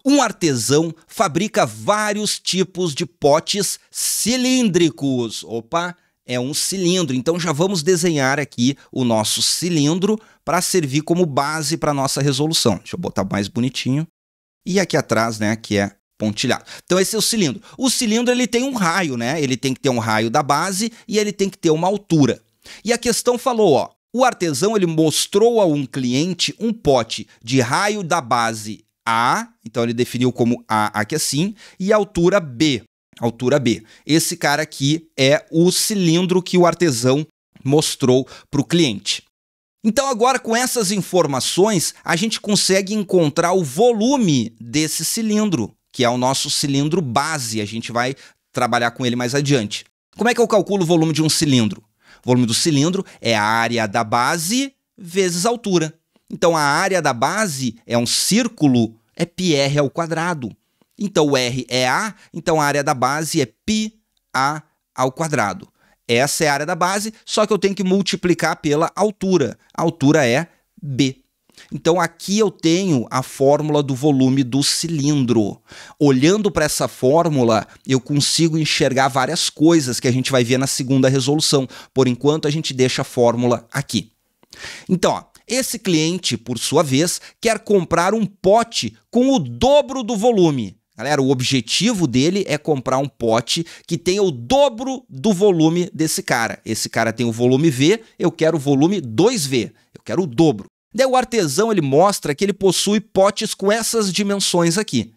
Um artesão fabrica vários tipos de potes cilíndricos. Opa, é um cilindro. Então já vamos desenhar aqui o nosso cilindro para servir como base para a nossa resolução. Deixa eu botar mais bonitinho. E aqui atrás, né, que é pontilhado. Então esse é o cilindro. O cilindro ele tem um raio, né? Ele tem que ter um raio da base e ele tem que ter uma altura. E a questão falou, ó, o artesão ele mostrou a um cliente um pote de raio da base A, então ele definiu como A aqui assim, e altura B. Altura B. Esse cara aqui é o cilindro que o artesão mostrou para o cliente. Então agora com essas informações a gente consegue encontrar o volume desse cilindro, que é o nosso cilindro base. A gente vai trabalhar com ele mais adiante. Como é que eu calculo o volume de um cilindro? O volume do cilindro é a área da base vezes a altura. Então a área da base é um círculo, é πr ao quadrado. Então o R é A, então a área da base é πa ao quadrado. Essa é a área da base, só que eu tenho que multiplicar pela altura. A altura é B. Então aqui eu tenho a fórmula do volume do cilindro. Olhando para essa fórmula, eu consigo enxergar várias coisas que a gente vai ver na segunda resolução. Por enquanto, a gente deixa a fórmula aqui. Então, ó, esse cliente, por sua vez, quer comprar um pote com o dobro do volume. Galera, o objetivo dele é comprar um pote que tenha o dobro do volume desse cara. Esse cara tem o volume V, eu quero o volume 2V. Eu quero o dobro. Daí o artesão ele mostra que ele possui potes com essas dimensões aqui.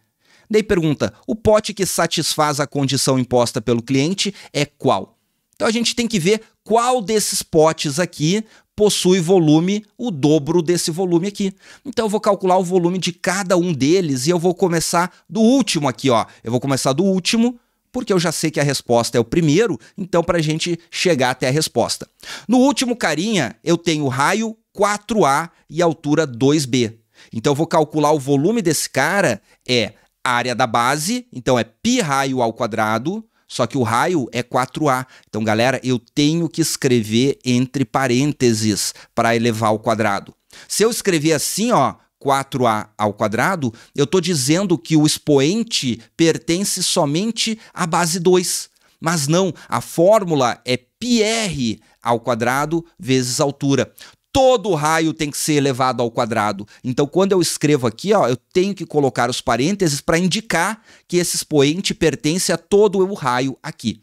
Daí pergunta, o pote que satisfaz a condição imposta pelo cliente é qual? Então a gente tem que ver qual desses potes aqui possui volume, o dobro desse volume aqui. Então eu vou calcular o volume de cada um deles e eu vou começar do último aqui, ó. Eu vou começar do último, porque eu já sei que a resposta é o primeiro, então para a gente chegar até a resposta. No último carinha, eu tenho raio 4A e altura 2B. Então eu vou calcular o volume desse cara, é a área da base, então é π raio ao quadrado, só que o raio é 4A. Então, galera, eu tenho que escrever entre parênteses para elevar ao quadrado. Se eu escrever assim, ó, 4A ao quadrado, eu estou dizendo que o expoente pertence somente à base 2. Mas não, a fórmula é πr ao quadrado vezes altura. Todo raio tem que ser elevado ao quadrado. Então, quando eu escrevo aqui, ó, eu tenho que colocar os parênteses para indicar que esse expoente pertence a todo o raio aqui.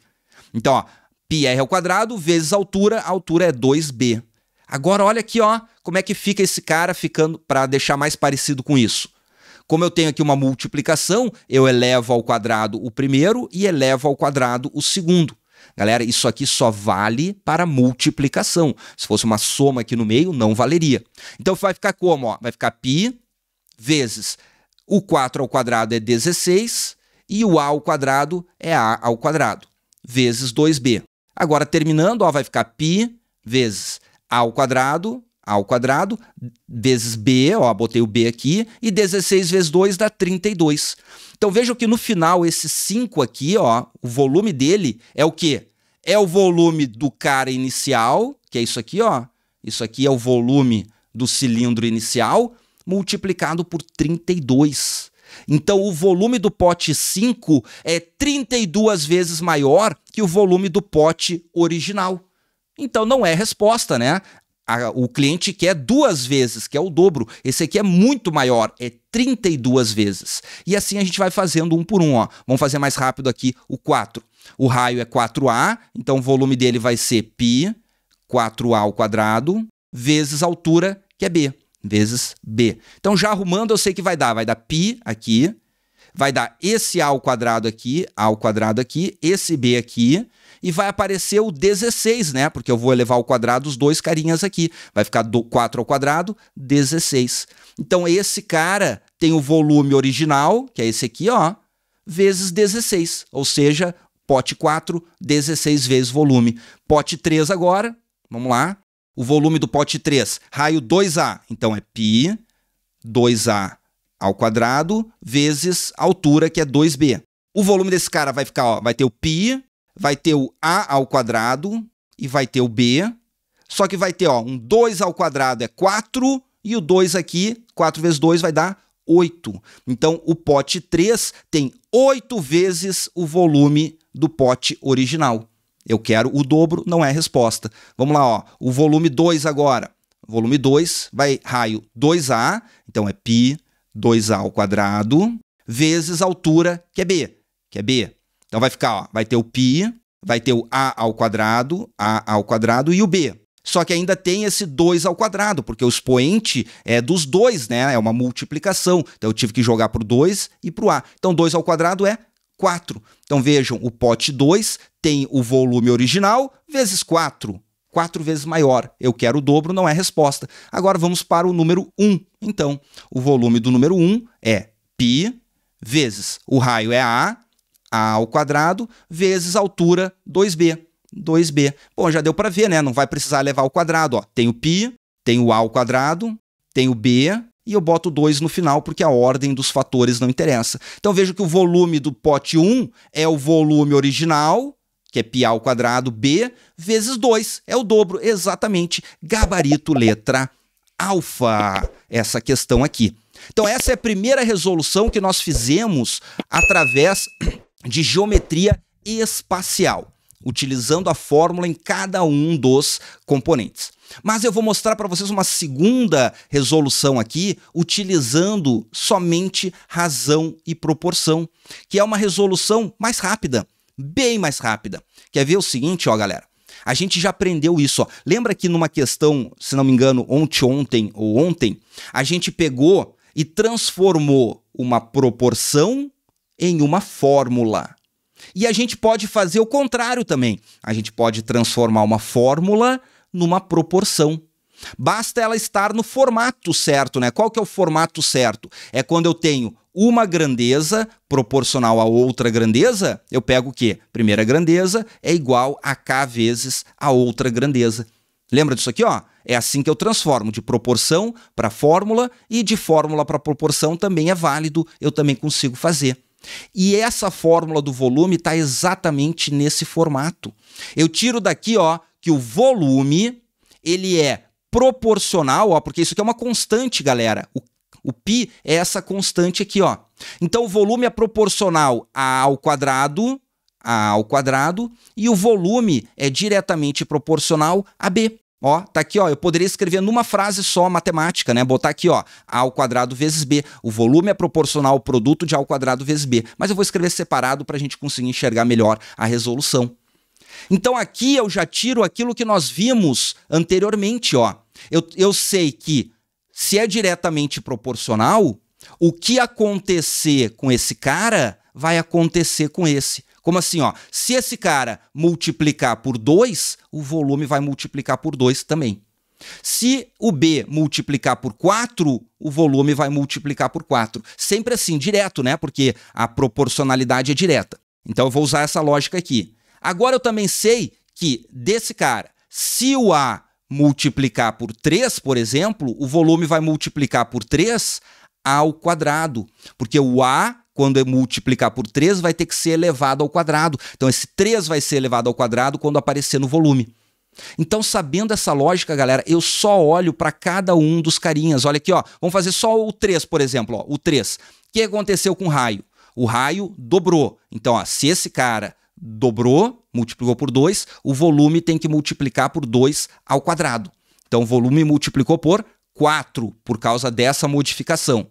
Então, ó, πr ao quadrado vezes a altura é 2b. Agora, olha aqui, ó, como é que fica esse cara ficando para deixar mais parecido com isso. Como eu tenho aqui uma multiplicação, eu elevo ao quadrado o primeiro e elevo ao quadrado o segundo. Galera, isso aqui só vale para multiplicação. Se fosse uma soma aqui no meio, não valeria. Então vai ficar como? Ó? Vai ficar π vezes o 4 ao quadrado é 16 e o a ao quadrado é a ao quadrado, vezes 2b. Agora, terminando, ó, vai ficar π vezes a ao quadrado, vezes b, ó, botei o b aqui, e 16 vezes 2 dá 32. Então vejam que no final esse 5 aqui, ó, o volume dele é o quê? É o volume do cara inicial, que é isso aqui, ó. Isso aqui é o volume do cilindro inicial, multiplicado por 32. Então o volume do pote 5 é 32 vezes maior que o volume do pote original. Então não é resposta, né? O cliente quer 2 vezes, que é o dobro. Esse aqui é muito maior, é 32 vezes. E assim a gente vai fazendo um por um, ó. Vamos fazer mais rápido aqui o 4. O raio é 4A, então o volume dele vai ser π, 4A ao quadrado, vezes a altura, que é B, vezes B. Então já arrumando eu sei que vai dar π aqui, vai dar esse A ao quadrado aqui, esse B aqui, e vai aparecer o 16, né? Porque eu vou elevar ao quadrado os dois carinhas aqui. Vai ficar 4 ao quadrado, 16. Então, esse cara tem o volume original, que é esse aqui, ó, vezes 16. Ou seja, pote 4, 16 vezes volume. Pote 3 agora, vamos lá. O volume do pote 3, raio 2A. Então, é π, 2A ao quadrado, vezes a altura, que é 2B. O volume desse cara vai ficar, ó, vai ter o π, vai ter o A ao quadrado e vai ter o B. Só que vai ter, ó, um 2 ao quadrado é 4 e o 2 aqui, 4 vezes 2 vai dar 8. Então, o pote 3 tem 8 vezes o volume do pote original. Eu quero o dobro, não é a resposta. Vamos lá, ó. O volume 2 agora. Volume 2 vai raio 2A, então é π 2A ao quadrado, vezes a altura, que é B. Então vai ficar, ó, vai ter o π, vai ter o A ao quadrado e o B. Só que ainda tem esse 2 ao quadrado, porque o expoente é dos dois, né? É uma multiplicação. Então eu tive que jogar para o 2 e para o A. Então 2 ao quadrado é 4. Então vejam, o pote 2 tem o volume original vezes 4. 4 vezes maior. Eu quero o dobro, não é resposta. Agora vamos para o número 1. Então, o volume do número 1 é π vezes o raio é A ao quadrado, vezes a altura 2B. Bom, já deu para ver, né? Não vai precisar levar ao quadrado. Ó. Tem o π, tem o A ao quadrado, tem o B, e eu boto 2 no final, porque a ordem dos fatores não interessa. Então, vejo que o volume do pote 1 é o volume original, que é π ao quadrado, B, vezes 2. É o dobro, exatamente. Gabarito, letra alfa. Essa questão aqui. Então, essa é a primeira resolução que nós fizemos através de geometria espacial, utilizando a fórmula em cada um dos componentes. Mas eu vou mostrar para vocês uma segunda resolução aqui, utilizando somente razão e proporção, que é uma resolução mais rápida, bem mais rápida. Quer ver o seguinte, ó, galera? A gente já aprendeu isso, ó. Lembra que numa questão, se não me engano, ontem, a gente pegou e transformou uma proporção em uma fórmula. E a gente pode fazer o contrário também. A gente pode transformar uma fórmula numa proporção. Basta ela estar no formato certo, né? Qual que é o formato certo? É quando eu tenho uma grandeza proporcional a outra grandeza, eu pego o quê? Primeira grandeza é igual a k vezes a outra grandeza. Lembra disso aqui, ó? É assim que eu transformo, de proporção para fórmula, e de fórmula para proporção também é válido, eu também consigo fazer. E essa fórmula do volume está exatamente nesse formato. Eu tiro daqui, ó, que o volume, ele é proporcional, ó, porque isso aqui é uma constante, galera. O π é essa constante aqui, ó. Então, o volume é proporcional a ao quadrado, e o volume é diretamente proporcional a B. Ó, tá aqui, ó, eu poderia escrever numa frase só matemática, né? Botar aqui, ó, A ao quadrado vezes B. O volume é proporcional ao produto de A ao quadrado vezes B. Mas eu vou escrever separado para a gente conseguir enxergar melhor a resolução. Então aqui eu já tiro aquilo que nós vimos anteriormente, ó. Eu sei que se é diretamente proporcional, o que acontecer com esse cara vai acontecer com esse. Como assim, ó? Se esse cara multiplicar por 2, o volume vai multiplicar por 2 também. Se o B multiplicar por 4, o volume vai multiplicar por 4. Sempre assim, direto, né? Porque a proporcionalidade é direta. Então eu vou usar essa lógica aqui. Agora eu também sei que desse cara, se o A multiplicar por 3, por exemplo, o volume vai multiplicar por 3 ao quadrado. Porque o A, quando eu multiplicar por 3, vai ter que ser elevado ao quadrado. Então, esse 3 vai ser elevado ao quadrado quando aparecer no volume. Então, sabendo essa lógica, galera, eu só olho para cada um dos carinhas. Olha aqui, ó. Vamos fazer só o 3, por exemplo. Ó, o 3. O que aconteceu com o raio? O raio dobrou. Então, ó, se esse cara dobrou, multiplicou por 2, o volume tem que multiplicar por 2 ao quadrado. Então, o volume multiplicou por 4, por causa dessa modificação.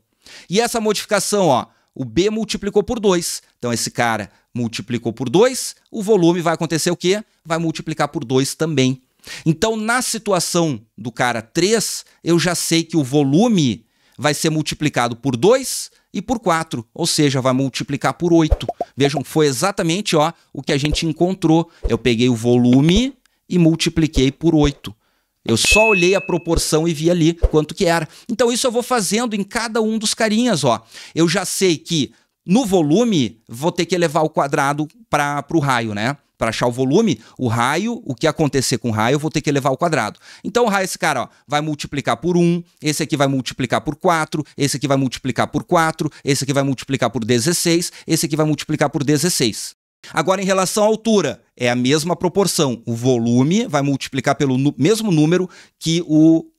E essa modificação, ó, o B multiplicou por 2. Então, esse cara multiplicou por 2, o volume vai acontecer o quê? Vai multiplicar por 2 também. Então, na situação do cara 3, eu já sei que o volume vai ser multiplicado por 2 e por 4, ou seja, vai multiplicar por 8. Vejam, foi exatamente, ó, o que a gente encontrou. Eu peguei o volume e multipliquei por 8. Eu só olhei a proporção e vi ali quanto que era. Então, isso eu vou fazendo em cada um dos carinhas, ó. Eu já sei que no volume vou ter que elevar ao quadrado para o raio, né? Para achar o volume, o raio, o que acontecer com o raio, eu vou ter que elevar ao quadrado. Então, o raio, esse cara, ó, vai multiplicar por 1, esse aqui vai multiplicar por 4, esse aqui vai multiplicar por 4, esse aqui vai multiplicar por 16, esse aqui vai multiplicar por 16. Agora, em relação à altura, é a mesma proporção. O volume vai multiplicar pelo mesmo número que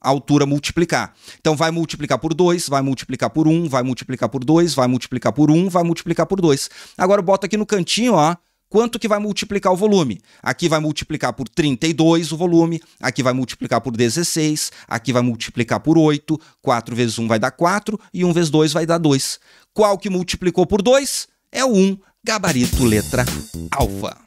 a altura multiplicar. Então, vai multiplicar por 2, vai multiplicar por 1, vai multiplicar por 2, vai multiplicar por 1, vai multiplicar por 2. Agora, eu boto aqui no cantinho, ó, quanto que vai multiplicar o volume. Aqui vai multiplicar por 32 o volume, aqui vai multiplicar por 16, aqui vai multiplicar por 8, 4 vezes 1 vai dar 4 e 1 vezes 2 vai dar 2. Qual que multiplicou por 2? É o 1, gabarito letra alfa.